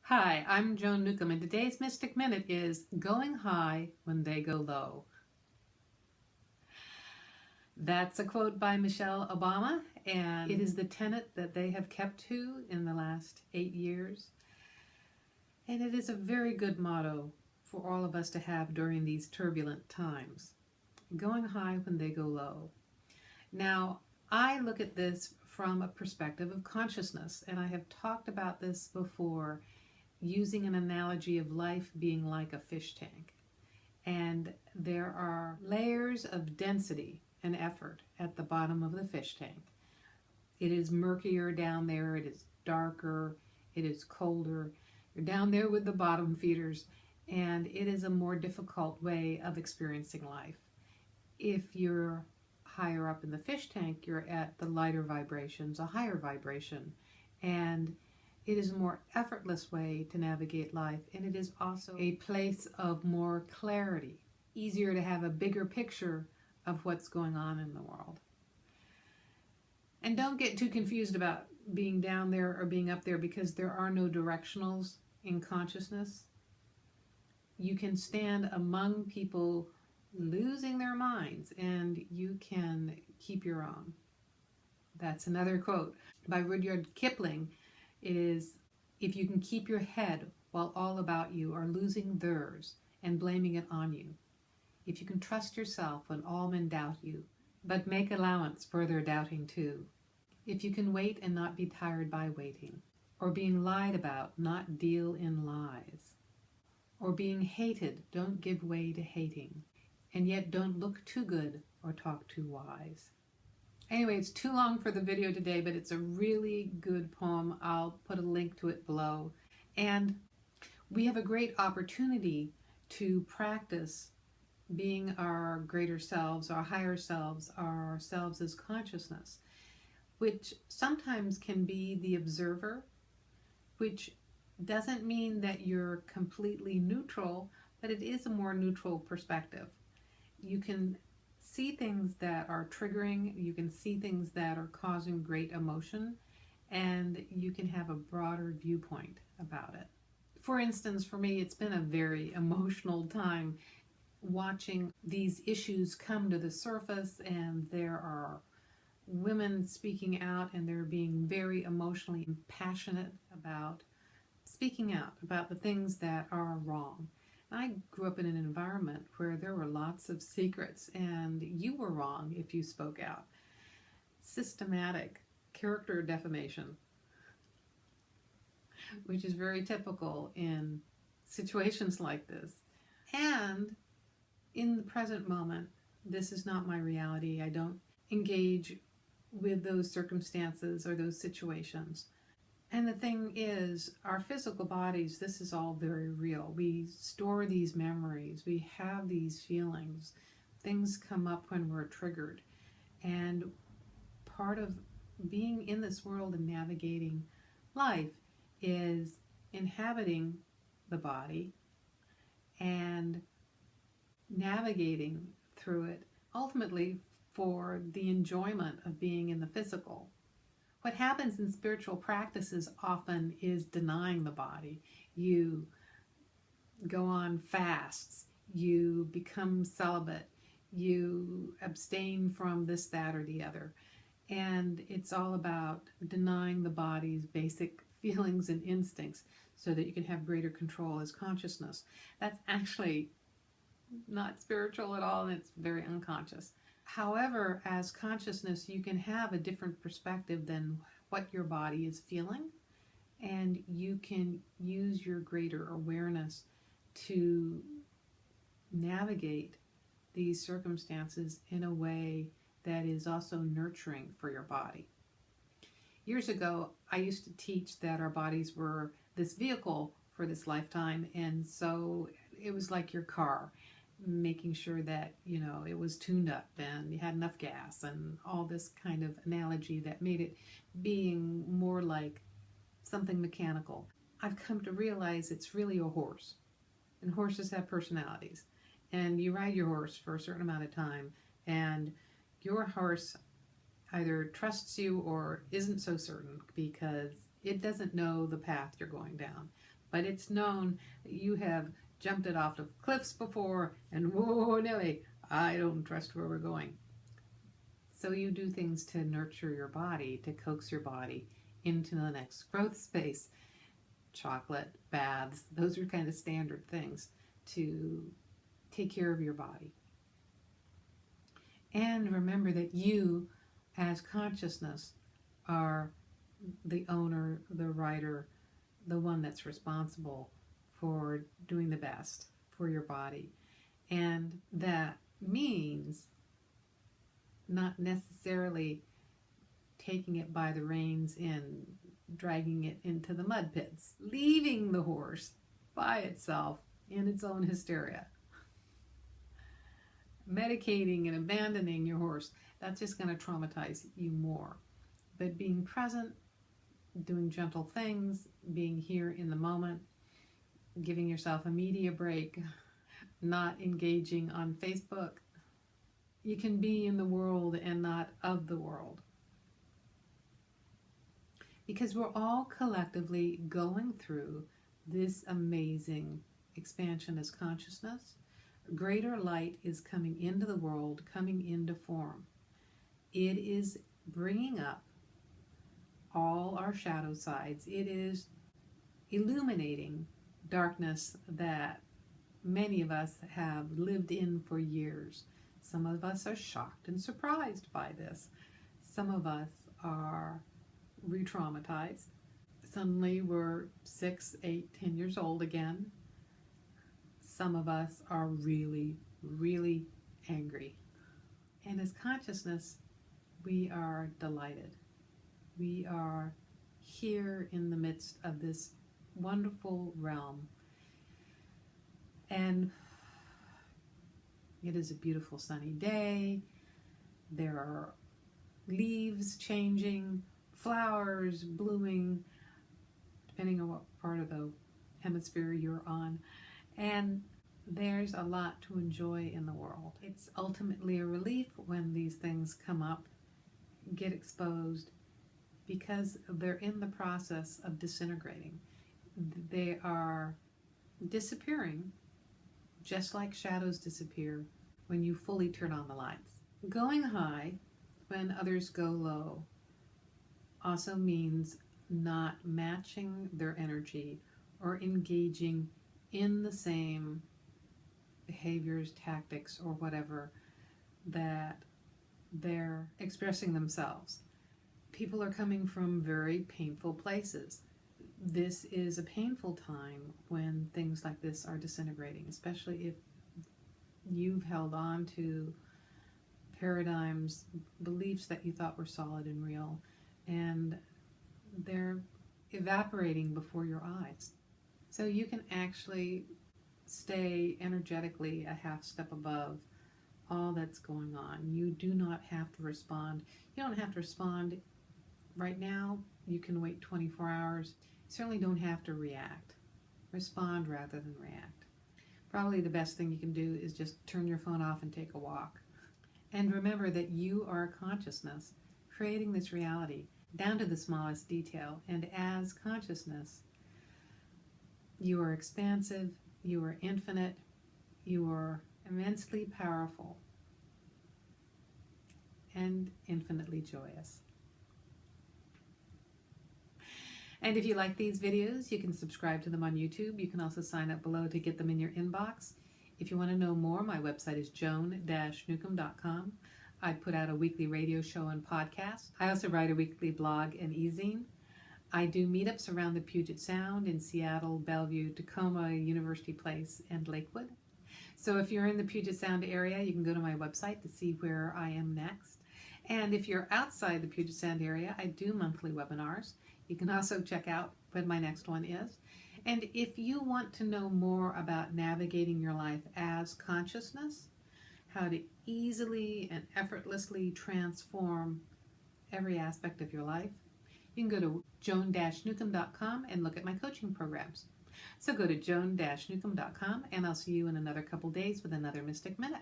Hi, I'm Joan Newcomb, and today's Mystic Minute is Going High When They Go Low. That's a quote by Michelle Obama, and it is the tenet that they have kept to in the last 8 years. And it is a very good motto for all of us to have during these turbulent times. Going high when they go low. Now, I look at this from a perspective of consciousness, and I have talked about this before using an analogy of life being like a fish tank. And there are layers of density and effort at the bottom of the fish tank. It is murkier down there, it is darker, it is colder. You're down there with the bottom feeders, and it is a more difficult way of experiencing life. If you're higher up in the fish tank, you're at the lighter vibrations, a higher vibration, and it is a more effortless way to navigate life, and it is also a place of more clarity, easier to have a bigger picture of what's going on in the world. And don't get too confused about being down there or being up there, because there are no directionals in consciousness. You can stand among people losing their minds, and you can keep your own. That's another quote by Rudyard Kipling. It is, if you can keep your head while all about you are losing theirs and blaming it on you. If you can trust yourself when all men doubt you, but make allowance for their doubting too. If you can wait and not be tired by waiting, or being lied about, not deal in lies, or being hated, don't give way to hating, and yet don't look too good or talk too wise. Anyway, it's too long for the video today, but it's a really good poem. I'll put a link to it below. And we have a great opportunity to practice being our greater selves, our higher selves, ourselves as consciousness, which sometimes can be the observer, which doesn't mean that you're completely neutral, but it is a more neutral perspective. You can see things that are triggering, you can see things that are causing great emotion, and you can have a broader viewpoint about it. For instance, for me, it's been a very emotional time watching these issues come to the surface, and there are women speaking out, and they're being very emotionally passionate about speaking out about the things that are wrong. I grew up in an environment where there were lots of secrets, and you were wrong if you spoke out. Systematic character defamation, which is very typical in situations like this. And in the present moment, this is not my reality. I don't engage with those circumstances or those situations. And the thing is, our physical bodies, this is all very real. We store these memories, we have these feelings, things come up when we're triggered. And part of being in this world and navigating life is inhabiting the body and navigating through it, ultimately for the enjoyment of being in the physical. What happens in spiritual practices often is denying the body. You go on fasts, you become celibate, you abstain from this, that, or the other. And it's all about denying the body's basic feelings and instincts so that you can have greater control as consciousness. That's actually not spiritual at all, and it's very unconscious. However, as consciousness, you can have a different perspective than what your body is feeling, and you can use your greater awareness to navigate these circumstances in a way that is also nurturing for your body. Years ago, I used to teach that our bodies were this vehicle for this lifetime, and so it was like your car, making sure that, you know, it was tuned up and you had enough gas and all this kind of analogy that made it being more like something mechanical. I've come to realize it's really a horse, and horses have personalities, and you ride your horse for a certain amount of time, and your horse either trusts you or isn't so certain because it doesn't know the path you're going down. but it's known that you have jumped it off of cliffs before, and whoa, Nelly, I don't trust where we're going. So you do things to nurture your body, to coax your body into the next growth space. Chocolate, baths, those are kind of standard things to take care of your body. And remember that you, as consciousness, are the owner, the writer, the one that's responsible for doing the best for your body. And that means not necessarily taking it by the reins and dragging it into the mud pits, leaving the horse by itself in its own hysteria. Medicating and abandoning your horse, that's just going to traumatize you more. But being present, doing gentle things, being here in the moment, giving yourself a media break, not engaging on Facebook. You can be in the world and not of the world. Because we're all collectively going through this amazing expansion as consciousness. Greater light is coming into the world, coming into form. It is bringing up all our shadow sides. It is illuminating darkness that many of us have lived in for years. Some of us are shocked and surprised by this. Some of us are re-traumatized. Suddenly we're 6, 8, 10 years old again. Some of us are really, really angry. And as consciousness, we are delighted. We are here in the midst of this wonderful realm. And it is a beautiful sunny day. There are leaves changing, flowers blooming, depending on what part of the hemisphere you're on. And there's a lot to enjoy in the world. It's ultimately a relief when these things come up, get exposed, because they're in the process of disintegrating. They are disappearing, just like shadows disappear when you fully turn on the lights. Going high when others go low also means not matching their energy or engaging in the same behaviors, tactics, or whatever that they're expressing themselves. People are coming from very painful places. This is a painful time when things like this are disintegrating, especially if you've held on to paradigms, beliefs that you thought were solid and real, and they're evaporating before your eyes. So you can actually stay energetically a half step above all that's going on. You do not have to respond. You don't have to respond right now. You can wait 24 hours. You certainly don't have to react. Respond rather than react. Probably the best thing you can do is just turn your phone off and take a walk. And remember that you are a consciousness creating this reality down to the smallest detail. And as consciousness, you are expansive, you are infinite, you are immensely powerful, and infinitely joyous. And if you like these videos, you can subscribe to them on YouTube. You can also sign up below to get them in your inbox. If you want to know more, my website is joan-newcomb.com. I put out a weekly radio show and podcast. I also write a weekly blog and e-zine. I do meetups around the Puget Sound in Seattle, Bellevue, Tacoma, University Place, and Lakewood. So if you're in the Puget Sound area, you can go to my website to see where I am next. And if you're outside the Puget Sound area, I do monthly webinars. You can also check out when my next one is. And if you want to know more about navigating your life as consciousness, how to easily and effortlessly transform every aspect of your life, you can go to joan-newcomb.com and look at my coaching programs. So go to joan-newcomb.com and I'll see you in another couple days with another Mystic Minute.